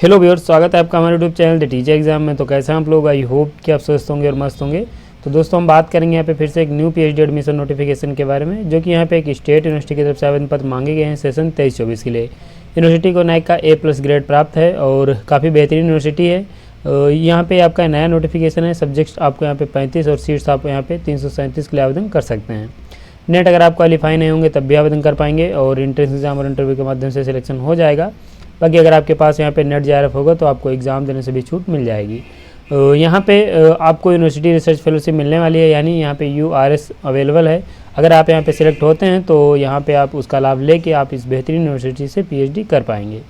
Hello viewers, स्वागत है आपका हमारे YouTube channel the teacher exam में। तो कैसे हैं आप लोग? आई होप कि आप स्वस्थ होंगे और मस्त होंगे। तो दोस्तों, हम बात करेंगे यहाँ पे फिर से एक न्यू पीएचडी एडमिशन नोटिफिकेशन के बारे में, जो कि यहाँ पे एक स्टेट यूनिवर्सिटी की तरफ से आवेदन पत्र मांगे गए हैं सेशन 23-24 के लिए। यूनिवर्सिटी को नैक का A+ ग्रेड प्राप्त है और काफ़ी बेहतरीन यूनिवर्सिटी है। यहाँ पे आपका नया नोटिफिकेशन है। सब्जेक्ट्स आपको यहाँ पे 35 और सीट्स आप यहाँ पे 337 के लिए आवेदन कर सकते हैं। नेट अगर आप क्वालिफाई नहीं होंगे तब भी आवेदन कर पाएंगे और एंट्रेंस एग्जाम और इंटरव्यू के माध्यम से सिलेक्शन हो जाएगा। बाकी अगर आपके पास यहाँ पे नेट JRF होगा तो आपको एग्ज़ाम देने से भी छूट मिल जाएगी। यहाँ पे आपको यूनिवर्सिटी रिसर्च फेलोशिप मिलने वाली है, यानी यहाँ पे URS अवेलेबल है। अगर आप यहाँ पे सिलेक्ट होते हैं तो यहाँ पे आप उसका लाभ लेके आप इस बेहतरीन यूनिवर्सिटी से PhD कर पाएंगे।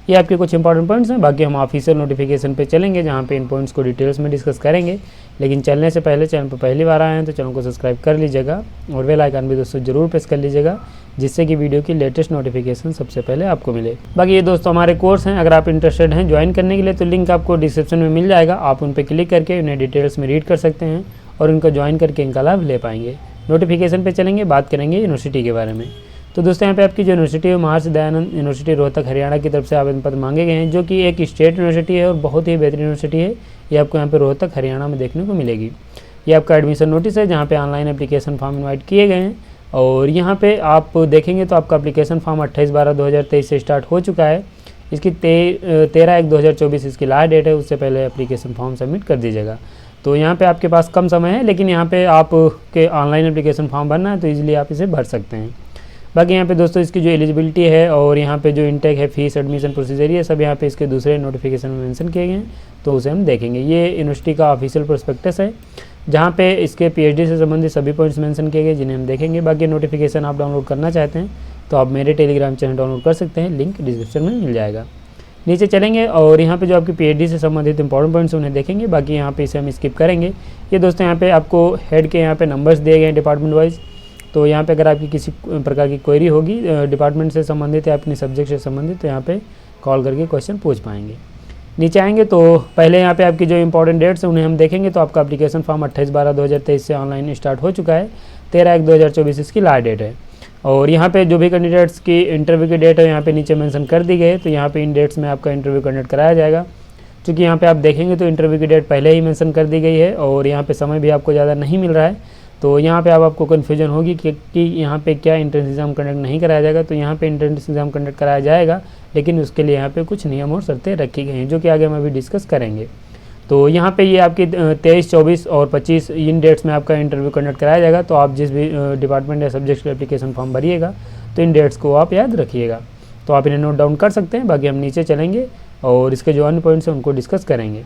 ये आपके कुछ इंपॉर्टेंट पॉइंट्स हैं। बाकी हम ऑफिशियल नोटिफिकेशन पे चलेंगे जहाँ पे इन पॉइंट्स को डिटेल्स में डिस्कस करेंगे। लेकिन चलने से पहले चैनल पर पहली बार आए हैं तो चैनल को सब्सक्राइब कर लीजिएगा और बेल आइकन भी दोस्तों जरूर प्रेस कर लीजिएगा, जिससे कि वीडियो की लेटेस्ट नोटिफिकेशन सबसे पहले आपको मिले। बाकी ये दोस्तों हमारे कोर्स हैं, अगर आप इंटरेस्टेड हैं ज्वाइन करने के लिए तो लिंक आपको डिस्क्रिप्शन में मिल जाएगा। आप उन पर क्लिक करके उन्हें डिटेल्स में रीड कर सकते हैं और इनको ज्वाइन करके इनका लाभ ले पाएंगे। नोटिफिकेशन पे चलेंगे, बात करेंगे यूनिवर्सिटी के बारे में। तो दोस्तों, यहाँ पे आपकी जो यूनिवर्सिटी है महर्षि दयानंद यूनिवर्सिटी रोहतक हरियाणा की तरफ से आवेदन पत्र मांगे गए हैं, जो कि एक स्टेट यूनिवर्सिटी है और बहुत ही बेहतरीन यूनिवर्सिटी है। ये आपको यहाँ पे रोहतक हरियाणा में देखने को मिलेगी। ये आपका एडमिशन नोटिस है जहाँ पे ऑनलाइन एप्लीकेशन फॉर्म इनवाइट किए गए हैं और यहाँ पे आप देखेंगे तो आपका एप्लीकेशन फॉर्म 28/12/2023 से स्टार्ट हो चुका है। इसकी 13/1/2024 इसकी लास्ट डेट है। उससे पहले एप्लीकेशन फॉर्म सबमिट कर दीजिएगा। तो यहाँ पे आपके पास कम समय है, लेकिन यहाँ पे आपके ऑनलाइन एप्लीकेशन फॉर्म भरना है तो ईजिली आप इसे भर सकते हैं। बाकी यहाँ पे दोस्तों इसकी जो एलिजिबिलिटी है और यहाँ पे जो इंटेक है, फीस, एडमिशन प्रोसीजर, ये सब यहाँ पे इसके दूसरे नोटिफिकेशन में मेंशन किए गए हैं, तो उसे हम देखेंगे। ये यूनिवर्सिटी का ऑफिशियल प्रोस्पेक्टस है जहाँ पे इसके PhD से संबंधित सभी पॉइंट्स मेंशन किए गए, जिन्हें हम देखेंगे। बाकी नोटिफिकेशन आप डाउनलोड करना चाहते हैं तो आप मेरे टेलीग्राम चैनल डाउनलोड कर सकते हैं, लिंक डिस्क्रिप्शन में मिल जाएगा। नीचे चलेंगे और यहाँ पे जो आपकी PhD से संबंधित इंपॉर्टेंट पॉइंट्स उन्हें देखेंगे। बाकी यहाँ पे इसे हम स्किप करेंगे। ये दोस्तों यहाँ पे आपको हेड के यहाँ पे नंबर्स दिए गए हैं डिपार्टमेंट वाइज। तो यहाँ पे अगर आपकी किसी प्रकार की क्वेरी होगी डिपार्टमेंट से संबंधित या अपनी सब्जेक्ट से संबंधित, तो यहाँ पे कॉल करके क्वेश्चन पूछ पाएंगे। नीचे आएंगे तो पहले यहाँ पे आपकी जो इंपॉर्टेंट डेट्स हैं उन्हें हम देखेंगे। तो आपका एप्लीकेशन फॉर्म 28/12/2023 से ऑनलाइन स्टार्ट हो चुका है। 13/1/2024 इसकी लास्ट डेट है और यहाँ पे जो भी कैंडिडेट्स की इंटरव्यू की डेट है यहाँ पे नीचे मेंशन कर दी गई है। तो यहाँ पे इन डेट्स में आपका इंटरव्यू कंडक्ट कराया जाएगा। क्योंकि यहाँ पे आप देखेंगे तो इंटरव्यू की डेट पहले ही मेंशन कर दी गई है और यहाँ पे समय भी आपको ज़्यादा नहीं मिल रहा है। तो यहाँ पे आपको कन्फ्यूजन होगी कि यहाँ पे क्या एंट्रेंस एग्जाम कंडक्ट नहीं कराया जाएगा। तो यहाँ पे एंट्रेंस एग्जाम कंडक्ट कराया जाएगा, लेकिन उसके लिए यहाँ पे कुछ नियम और शर्तें रखी गई हैं, जो कि आगे हम अभी डिस्कस करेंगे। तो यहाँ पे ये आपकी 23, 24 और 25 इन डेट्स में आपका इंटरव्यू कंडक्ट कराया जाएगा। तो आप जिस भी डिपार्टमेंट या सब्जेक्ट का एप्लीकेशन फॉर्म भरिएगा तो इन डेट्स को आप याद रखिएगा। तो आप इन्हें नोट डाउन कर सकते हैं। बाकी हम नीचे चलेंगे और इसके जो अन्य पॉइंट्स हैं उनको डिस्कस करेंगे।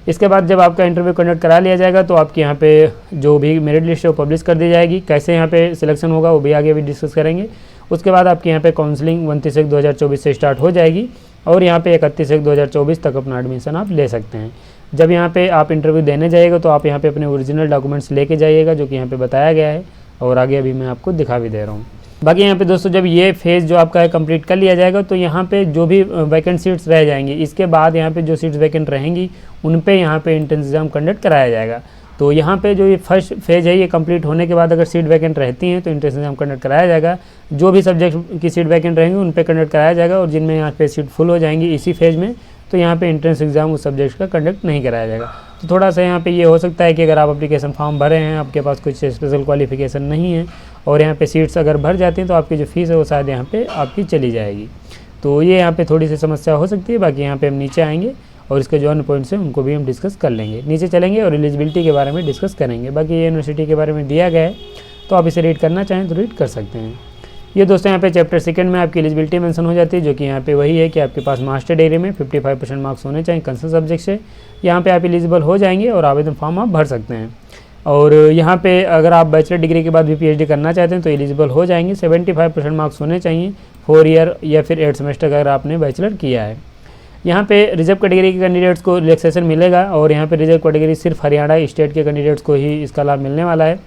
इसके बाद जब आपका इंटरव्यू कंडक्ट करा लिया जाएगा तो आपके यहाँ पे जो भी मेरिट लिस्ट है वो पब्लिश कर दी जाएगी। कैसे यहाँ पे सिलेक्शन होगा वो भी आगे भी डिस्कस करेंगे। उसके बाद आपके यहाँ पे काउंसलिंग 29/1/2024 से स्टार्ट हो जाएगी और यहाँ पे 31/1/2024 तक अपना एडमिशन आप ले सकते हैं। जब यहाँ पे आप इंटरव्यू देने जाइएगा तो आप यहाँ पे अपने ओरिजिनल डॉक्यूमेंट्स लेके जाइएगा, जो कि यहाँ पे बताया गया है और आगे अभी मैं आपको दिखा भी दे रहा हूँ। बाकी यहाँ पे दोस्तों जब ये फेज़ जो आपका है कंप्लीट कर लिया जाएगा तो यहाँ पे जो भी वैकेंट सीट्स रह जाएंगी, इसके बाद यहाँ पे जो सीट्स वैकेंट रहेंगी उन पे यहाँ पे एंट्रेंस एग्जाम कंडक्ट कराया जाएगा। तो यहाँ पे जो ये फर्स्ट फेज़ है ये कंप्लीट होने के बाद अगर सीट वैकेंट रहती हैं तो एंट्रेंस एग्जाम कंडक्ट कराया जाएगा। जो भी सब्जेक्ट की सीट वैकेंट रहेंगी उन पे कंडक्ट कराया जाएगा और जिनमें यहाँ पे सीट फुल हो जाएंगी इसी फेज़ में, तो यहाँ पे एंट्रेंस एग्जाम उस सब्जेक्ट का कंडक्ट नहीं कराया जाएगा। तो थोड़ा सा यहाँ पे ये हो सकता है कि अगर आप एप्लीकेशन फॉर्म भरे हैं, आपके पास कुछ स्पेशल क्वालिफिकेशन नहीं है और यहाँ पे सीट्स अगर भर जाती हैं तो आपकी जो फीस है वो शायद यहाँ पे आपकी चली जाएगी। तो ये यहाँ पे थोड़ी सी समस्या हो सकती है। बाकी यहाँ पे हम नीचे आएंगे और इसके जो अन्य पॉइंट्स हैं उनको भी हम डिस्कस कर लेंगे। नीचे चलेंगे और एलिजिबिलिटी के बारे में डिस्कस करेंगे। बाकी ये यूनिवर्सिटी के बारे में दिया गया है, तो आप इसे रीड करना चाहें तो रीड कर सकते हैं। ये दोस्तों यहाँ पे चैप्टर 2 में आपकी एलिजिबिलिटी मेंशन हो जाती है, जो कि यहाँ पे वही है कि आपके पास मास्टर डिग्री में 55% मार्क्स होने चाहिए कंसर्न सब्जेक्ट से। यहाँ पे आप एलिजिबल हो जाएंगे और आवेदन फॉर्म आप भर सकते हैं। और यहाँ पे अगर आप बैचलर डिग्री के बाद भी PhD करना चाहते हैं तो एलिजिबल हो जाएंगे। 75% मार्क्स होने चाहिए 4 ईयर या फिर 8 सेमेस्टर अगर आपने बैचलर किया है। यहाँ पे रिजर्व कैटेगरी के कैंडिडेट्स को रिलैक्सेशन मिलेगा और यहाँ पे रिजर्व कैटेगरी सिर्फ हरियाणा स्टेट के कैंडिडेट्स को ही इसका लाभ मिलने वाला है।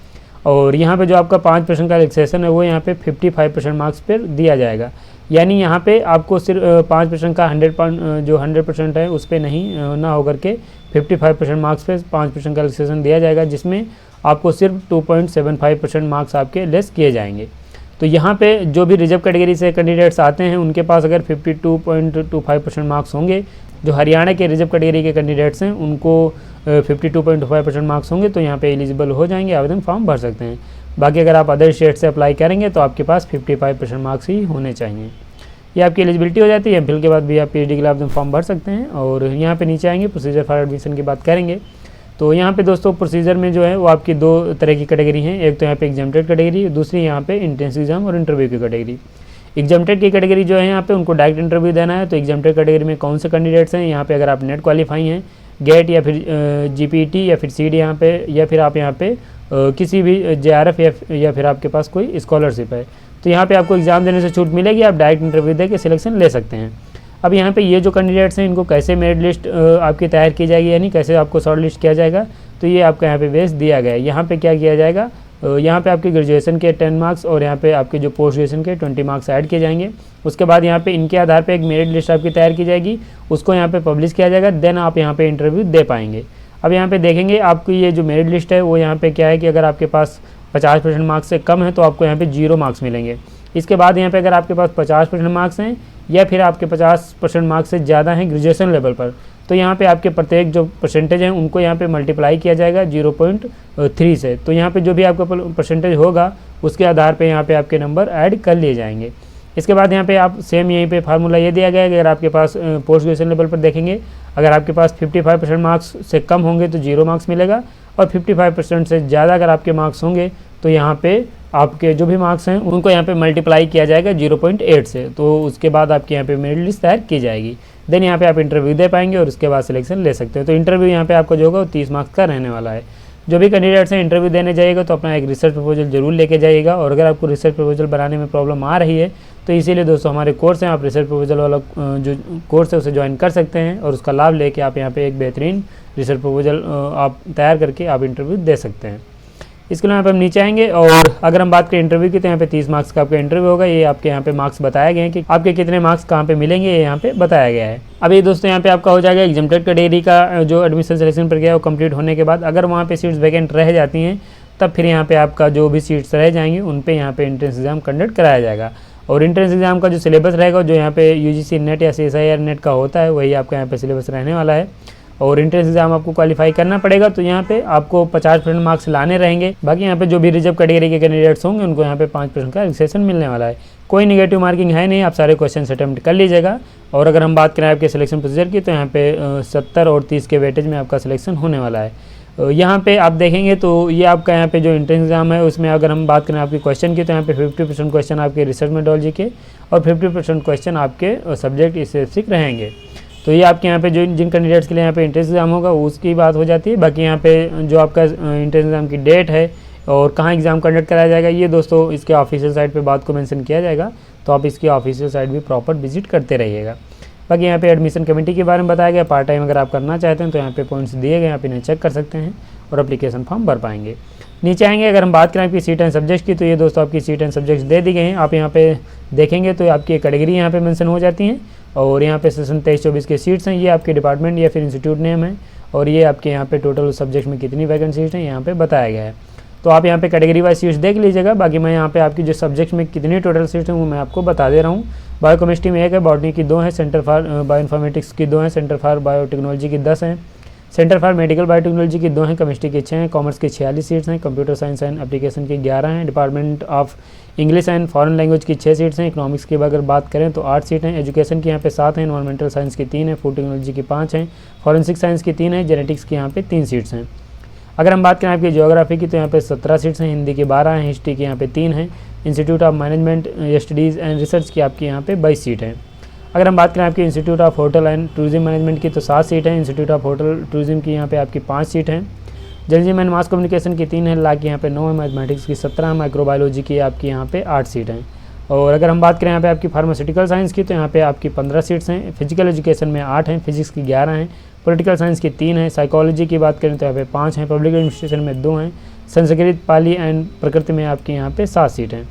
और यहाँ पे जो आपका 5% का रिलैक्सेशन है वो यहाँ पे 55% मार्क्स पर दिया जाएगा। यानी यहाँ पे आपको सिर्फ 5% का 100% है उस पर नहीं ना होकर के 55% मार्क्स पे 5% का रिलैक्सेशन दिया जाएगा, जिसमें आपको सिर्फ 2.75% मार्क्स आपके लेस किए जाएंगे। तो यहाँ पे जो भी रिजर्व कैटेगरी से कैंडिडेट्स आते हैं उनके पास अगर 52.25% मार्क्स होंगे, जो हरियाणा के रिजर्व कैटेगरी के कैंडिडेट्स हैं उनको 52.25% मार्क्स होंगे तो यहाँ पे एलिजिबल हो जाएंगे, आवेदन फॉर्म भर सकते हैं। बाकी अगर आप अदर स्टेट से अप्लाई करेंगे तो आपके पास 55% मार्क्स ही होने चाहिए, ये आपकी एलिजिबिलिटी हो जाती है। एमफिल के बाद भी आप पीएचडी के लिए आवेदन फॉर्म भर सकते हैं। और यहाँ पे नीचे आएंगे प्रोसीजर फॉर एडमिशन की बात करेंगे तो यहाँ पे दोस्तों प्रोसीजर में जो है वो आपकी 2 तरह की कैटेगरी हैं, एक तो यहाँ पे एग्जाम्प्टेड कैटेगरी, दूसरी यहाँ पे एंट्रेंस एग्जाम और इंटरव्यू की कैटेगरी। एग्जाम्प्टेड की कैटेगरी जो है यहाँ पे उनको डायरेक्ट इंटरव्यू देना है। तो एग्जाम्प्टेड कैटेगरी में कौन से कैंडिडेट्स हैं, यहाँ पे अगर आप नेट क्वालिफाई हैं, गेट या फिर जीपीटी या फिर सीडी यहाँ पे, या फिर आप यहाँ पे किसी भी जेआरएफ या फिर आपके पास कोई स्कॉलरशिप है, तो यहाँ पे आपको एग्ज़ाम देने से छूट मिलेगी, आप डायरेक्ट इंटरव्यू दे के सिलेक्शन ले सकते हैं। अब यहाँ पे ये जो कैंडिडेट्स हैं इनको कैसे मेरिट लिस्ट आपकी तैयार की जाएगी, यानी कैसे आपको शॉर्ट लिस्ट किया जाएगा, तो ये आपका यहाँ पे बेस दिया गया है। यहाँ पे क्या किया जाएगा, यहाँ पे आपकी ग्रेजुएशन के 10 मार्क्स और यहाँ पे आपके जो पोस्ट ग्रेजुएशन के 20 मार्क्स ऐड किए जाएंगे। उसके बाद यहाँ पे इनके आधार पे एक मेरिट लिस्ट आपकी तैयार की जाएगी, उसको यहाँ पे पब्लिश किया जाएगा, देन आप यहाँ पे इंटरव्यू दे पाएंगे। अब यहाँ पे देखेंगे आपकी ये जो मेरिट लिस्ट है वो यहाँ पे क्या है कि अगर आपके पास 50% मार्क्स से कम है तो आपको यहाँ पे 0 मार्क्स मिलेंगे। इसके बाद यहाँ पे अगर आपके पास 50% मार्क्स हैं या फिर आपके 50% मार्क्स से ज़्यादा हैं ग्रेजुएशन लेवल पर, तो यहाँ पे आपके प्रत्येक जो परसेंटेज हैं उनको यहाँ पे मल्टीप्लाई किया जाएगा 0.3 से। तो यहाँ पे जो भी आपका परसेंटेज होगा उसके आधार पे यहाँ पे आपके नंबर ऐड कर लिए जाएंगे। इसके बाद यहाँ पे आप सेम यहीं पे फार्मूला ये दिया गया है कि अगर आपके पास पोस्ट ग्रेजुएशन लेवल पर देखेंगे, अगर आपके पास 55% मार्क्स से कम होंगे तो 0 मार्क्स मिलेगा, और 55% से ज़्यादा अगर आपके मार्क्स होंगे तो यहाँ पे आपके जो भी मार्क्स हैं उनको यहाँ पे मल्टीप्लाई किया जाएगा 0.8 से। तो उसके बाद आपके यहाँ पे मेरिट लिस्ट तैयार की जाएगी, देन यहाँ पे आप इंटरव्यू दे पाएंगे और उसके बाद सिलेक्शन ले सकते हैं। तो इंटरव्यू यहाँ पे आपका जो होगा वो 30 मार्क्स का रहने वाला है। जो भी कैंडिडेट्स हैं इंटरव्यू देने जाइएगा तो अपना एक रिसर्च प्रपोजल जरूर लेके जाइएगा, और अगर आपको रिसर्च प्रपोजल बनाने में प्रॉब्लम आ रही है तो इसीलिए दोस्तों हमारे कोर्स हैं, आप रिसर्च प्रपोजल वाला जो कोर्स है उसे ज्वाइन कर सकते हैं और उसका लाभ लेके आप यहाँ पे एक बेहतरीन रिसर्च प्रपोजल आप तैयार करके आप इंटरव्यू दे सकते हैं। इसके लिए यहाँ पे हम नीचे आएंगे और अगर हम बात करें इंटरव्यू की तो यहाँ पे 30 मार्क्स का आपका इंटरव्यू होगा। ये आपके यहाँ पे मार्क्स बताए गए हैं कि आपके कितने मार्क्स कहाँ पे मिलेंगे, ये यहाँ पे बताया गया है। अब ये दोस्तों यहाँ पे आपका हो जाएगा एग्जाम्प्टेड कैटेगरी का जो एडमिशन सिलेक्शन प्रक्रिया वो कंप्लीट होने के बाद अगर वहाँ पे सीट्स वैकेंट रह जाती हैं तब फिर यहाँ पे आपका जो भी सीट्स रह जाएंगी उन पे यहाँ पे एंट्रेंस एग्जाम कंडक्ट कराया जाएगा। और एंट्रेंस एग्जाम का जो सिलेबस रहेगा जो यहाँ पे यूजीसी नेट या CSIR नेट का होता है वही आपका यहाँ पे सिलेबस रहने वाला है। और एंट्रेंस एग्जाम आपको क्वालिफाई करना पड़ेगा, तो यहाँ पे आपको 50% मार्क्स लाने रहेंगे। बाकी यहाँ पे जो भी रिजर्व कैटेगरी के कैंडिडेट्स होंगे उनको यहाँ पे 5% का रिलैक्सेशन मिलने वाला है। कोई नेगेटिव मार्किंग है नहीं, आप सारे क्वेश्चन अटेम्प्ट कर लीजिएगा। और अगर हम बात करें आपके सिलेक्शन प्रोसीजर की तो यहाँ पे 70 और 30 के वेटेज में आपका सिलेक्शन होने वाला है। यहाँ पे आप देखेंगे तो ये आपका यहाँ पे जो एंट्रेंस एग्जाम है उसमें अगर हम बात करें आपके क्वेश्चन की तो यहाँ पे 50% क्वेश्चन आपके रिसर्च मेथोडोलॉजी के और 50% क्वेश्चन आपके सब्जेक्ट स्पेसिफिक रहेंगे। तो ये आपके यहाँ पे जो जिन कैंडिडेट्स के लिए यहाँ पे एंट्रेंस एग्जाम होगा उसकी बात हो जाती है। बाकी यहाँ पे जो आपका एंट्रेंस एग्जाम की डेट है और कहाँ एग्जाम कंडक्ट कराया जाएगा ये दोस्तों इसके ऑफिशियल साइट पे बात को मेंशन किया जाएगा, तो आप इसकी ऑफिशियल साइट भी प्रॉपर विजिट करते रहिएगा। बाकी यहाँ पे एडमिशन कमेटी के बारे में बताया गया, पार्ट टाइम अगर आप करना चाहते हैं तो यहाँ पे पॉइंट्स दिए गए, आप इन्हें चेक कर सकते हैं और एप्लीकेशन फॉर्म भर पाएंगे। नीचे आएंगे अगर हम बात करें आपकी सीट एंड सब्जेक्ट की तो ये दोस्तों आपकी सीट एंड सब्जेक्ट्स दे दी गए हैं। आप यहाँ पे देखेंगे तो आपकी कैटेगरी यहाँ पे मेंशन हो जाती हैं और यहाँ पे सेशन 23-24 के सीट्स हैं, ये आपके डिपार्टमेंट या फिर इंस्टीट्यूट नेम है और ये आपके यहाँ पे टोटल सब्जेक्ट में कितनी वैकेंट सीट्स हैं यहाँ पे बताया गया है। तो आप यहाँ पे कैटेगरी वाइज सीट्स देख लीजिएगा। बाकी मैं यहाँ पे आपकी जो सब्जेक्ट में कितनी टोटल सीट्स हैं वो मैं आपको बता दे रहा हूँ। बायोकेमिस्ट्री में 1 है, बॉटनी की 2 है, सेंटर फॉर बायोइन्फॉर्मेटिक्स की 2 है, सेंटर फॉर बायोटेक्नोलॉजी की 10 हैं, सेंटर फॉर मेडिकल बायोटेक्नोलॉजी की 2 हैं, केमिस्ट्री की 6 हैं, कॉमर्स की 46 सीट्स हैं, कंप्यूटर साइंस एंड एप्लीकेशन की 11 हैं, department of English and foreign language की 6 सीट्स हैं, इकोनॉमिक्स की अगर बात करें तो 8 सीट हैं, एजुकेशन की यहाँ पे 7 हैं, एनवायरमेंटल साइंस की 3 है, फूड टेक्नोलॉजी की 5 हैं, फॉरेंसिक साइंस की 3 है, जेनेटिक्स की यहाँ पे 3 सीट्स हैं। अगर हम बात करें आपकी ज्योग्राफी की तो यहाँ पे 17 सीट्स हैं, हिंदी की 12 हैं, हिस्ट्री की यहाँ पे 3 हैं, institute of management studies and research की आपकी यहाँ पे 22 सीट हैं। अगर हम बात करें आपकी institute of hotel and tourism management की तो 7 सीट हैं, इंस्टीट्यूट ऑफ होटल टूरिज्म की यहाँ पे आपकी 5 सीट हैं, जर्नलिज्म एंड मास कम्युनिकेशन की 3 है, ला की यहाँ पे 9 है, मैथमेटिक्स की 17 है, माइक्रोबायोलॉजी की आपकी यहाँ पे 8 सीट हैं। और अगर हम बात करें यहाँ पे आपकी फार्मास्यूटिकल साइंस की तो यहाँ पे आपकी 15 सीट्स हैं, फिजिकल एजुकेशन में 8 हैं, फिजिक्स की 11 हैं, पॉलिटिकल साइंस की 3 है, साइकोलॉजी की बात करें तो यहाँ पे 5 हैं, पब्लिक एडमिनिस्ट्रेशन में 2 हैं, संस्कृत पाली एंड प्रकृति में आपकी यहाँ पे 7 सीट हैं।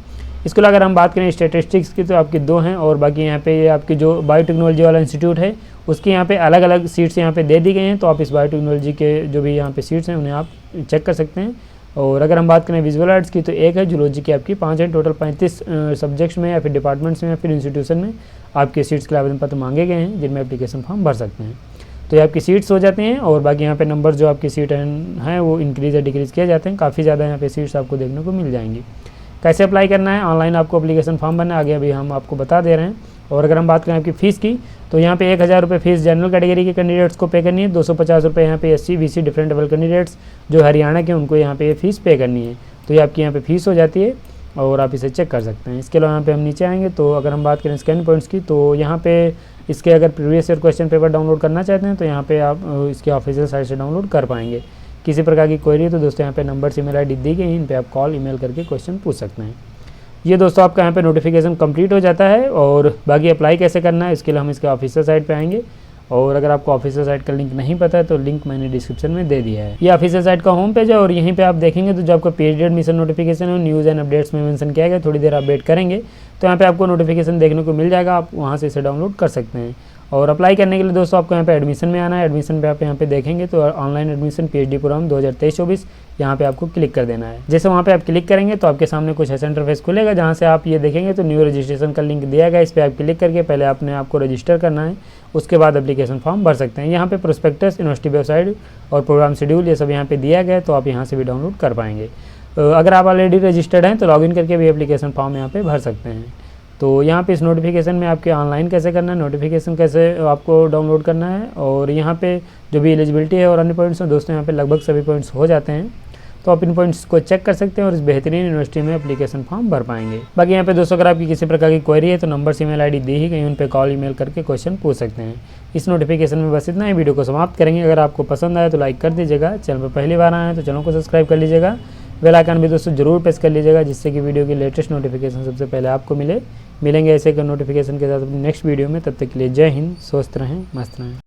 इसके अलावा अगर हम बात करें स्टैटिस्टिक्स की तो आपकी 2 हैं और बाकी यहाँ पे ये आपकी जो बायोटेक्नोलॉजी वाला इंस्टीट्यूट है उसकी यहाँ पे अलग अलग सीट्स यहाँ पे दे दी गई हैं, तो आप इस बायोटेक्नोलॉजी के जो भी यहाँ पे सीट्स हैं उन्हें आप चेक कर सकते हैं और अगर हम बात करें विजुअल आर्ट्स की तो एक है, जूलॉजी की आपकी 5 है। टोटल 35 सब्जेक्ट्स में या फिर डिपार्टमेंट्स में या फिर इंस्टीट्यूशन में आपके सीट्स के आवेदन पत्र मांगे गए हैं, जिनमें एप्लीकेशन फॉर्म भर सकते हैं। तो ये आपकी सीट्स हो जाती हैं और बाकी यहाँ पे नंबर जो आपकी सीट हैं वो इंक्रीज़ या डिक्रीज़ किए जाते हैं। काफ़ी ज़्यादा यहाँ पे सीट्स आपको देखने को मिल जाएंगी। कैसे अप्लाई करना है, ऑनलाइन आपको एप्लीकेशन फॉर्म भरना है, आगे अभी हम आपको बता दे रहे हैं। और अगर हम बात करें आपकी फ़ीस की तो यहाँ पे 1000 रुपये फीस जनरल कैटेगरी के कैंडिडेट्स को पे करनी है। 250 रुपये यहाँ पे SC BC different level candidates जो हरियाणा के, उनको यहाँ पे फ़ीस पे करनी है। तो ये आपकी यहाँ पे फ़ीस हो जाती है और आप इसे चेक कर सकते हैं। इसके अलावा यहाँ पे हम नीचे आएंगे तो अगर हम बात करें स्कैन पॉइंट्स की तो यहाँ पे इसके अगर previous year question paper download करना चाहते हैं तो यहाँ पे आप इसके ऑफिशियल साइट से डाउनलोड कर पाएंगे। किसी प्रकार की क्वेरी है तो दोस्तों यहाँ पे नंबर ईमेल ID दी गई, इन पे आप कॉल ईमेल करके क्वेश्चन पूछ सकते हैं। ये दोस्तों आपका यहाँ पे नोटिफिकेशन कंप्लीट हो जाता है। और बाकी अप्लाई कैसे करना है इसके लिए हम इसके ऑफिशियल साइट पे आएंगे। और अगर आपको ऑफिशियल साइट का लिंक नहीं पता है तो लिंक मैंने डिस्क्रिप्शन में दे दिया है। ये ऑफिशियल साइट का होम पेज है और यहीं पे आप देखेंगे तो जो आपका PhD एडमिशन नोटिफिकेशन है न्यूज़ एंड अपडेट्स में मेंशन किया गया। थोड़ी देर आप वेट करेंगे तो यहाँ पे आपको नोटिफिकेशन देखने को मिल जाएगा, आप वहाँ से इसे डाउनलोड कर सकते हैं। और अप्लाई करने के लिए दोस्तों आपको यहाँ पे एडमिशन में आना है। एडमिशन पे आप यहाँ पे देखेंगे तो ऑनलाइन एडमिशन PhD प्रोग्राम 2023-24 यहाँ पे आपको क्लिक कर देना है। जैसे वहाँ पे आप क्लिक करेंगे तो आपके सामने कुछ ऐसा इंटरफेस खुलेगा जहाँ से आप ये देखेंगे तो न्यू रजिस्ट्रेशन का लिंक दिया गया। इस पर आप क्लिक करके पहले आपने आपको रजिस्टर करना है, उसके बाद एप्लीकेशन फॉर्म भर सकते हैं। यहाँ पे प्रोस्पेक्टस, यूनिवर्सिटी वेबसाइट और प्रोग्राम शेड्यूल ये सब यहाँ पे दिया गया है, तो आप यहाँ से भी डाउनलोड कर पाएंगे। अगर आप ऑलरेडी रजिस्टर्ड हैं तो लॉगिन करके भी एप्लीकेशन फॉर्म यहाँ पे भर सकते हैं। तो यहाँ पे इस नोटिफिकेशन में आपके ऑनलाइन कैसे करना है, नोटिफिकेशन कैसे आपको डाउनलोड करना है और यहाँ पे जो भी एलिजिबिलिटी है और अन्य पॉइंट्स हैं दोस्तों यहाँ पे लगभग सभी पॉइंट्स हो जाते हैं। तो आप इन पॉइंट्स को चेक कर सकते हैं और इस बेहतरीन यूनिवर्सिटी में एप्लीकेशन फॉर्म भर पाएंगे। बाकी यहाँ पे दोस्तों अगर आपकी किसी प्रकार की क्वेरी है तो नंबर ईमेल ID दी ही गई, उन पे कॉल ईमेल करके क्वेश्चन पूछ सकते हैं। इस नोटिफिकेशन में बस इतना ही, वीडियो को समाप्त करेंगे। अगर आपको पसंद आया तो लाइक कर दीजिएगा, चैनल पर पहली बार आए हैं तो चैनल को सब्सक्राइब कर लीजिएगा, बेल आइकन भी दोस्तों जरूर प्रेस कर लीजिएगा जिससे कि वीडियो की लेटेस्ट नोटिफिकेशन सबसे पहले आपको मिलेंगे ऐसे नोटिफिकेशन के साथ अपनी नेक्स्ट वीडियो में। तब तक के लिए जय हिंद, स्वस्थ रहें, मस्त रहें।